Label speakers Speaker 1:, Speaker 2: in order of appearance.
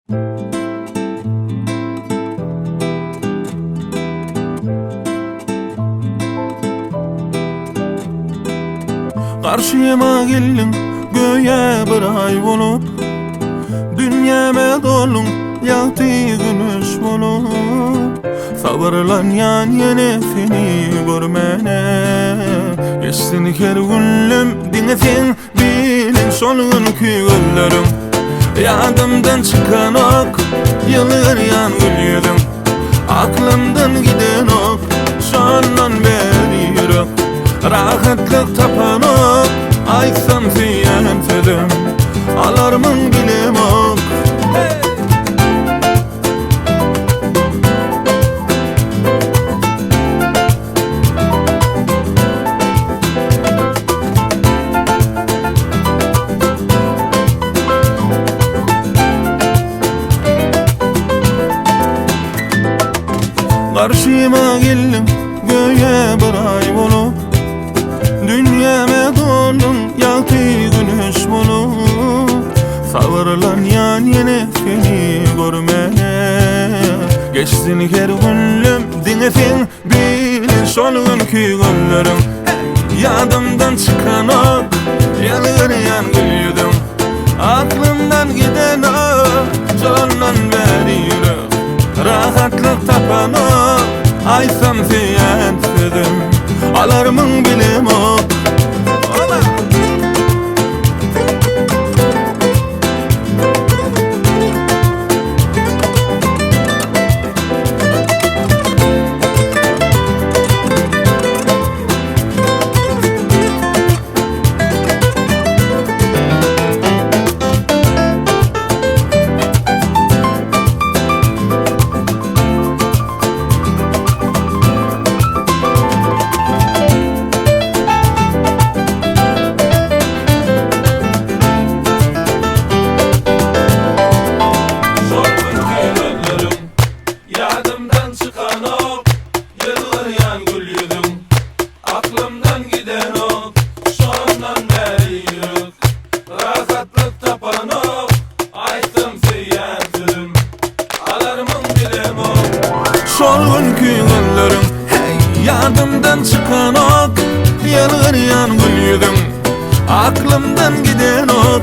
Speaker 1: Karşıma geldin göğe bir ay bolup, dünyama dolun yaktı gümüş bolup. Sabırlan yan yene seni görmene, geçsin her günlüm dinlesin bilin solgun küyüllerim. Yadımdan çıkan ok, yıllar yan gülüyordum. Aklımdan giden ok, sondan beri yürek. Rahatlık tapan ok, aysam ziyanetledim. Alarmın bilim ok. Karşıma geldin göğe bir ay bolup, dünyama doldun yaktı güneş bolup. Sabırlan yan yine seni görmene, geçsin her günlüm dinlesin bilin solgun küyüllerim. Yadımdan çıkan ok, yalır yan gülüyordum. Aklımdan giden ok, sondan beri yürek. Rahatlık tapan ok, aysam ziyanetledim. Alarmın bilim ok. Yadımdan çıkan ok, yıllar yan gülüyordum. Aklımdan giden ok, sondan beri yürek. Rahatlık tapan ok, aysam ziyanetledim. Alarmın bilim ok. Solgun küyüllerim, hey, yadımdan çıkan ok, yıllar yan gülüyordum. Aklımdan giden ok,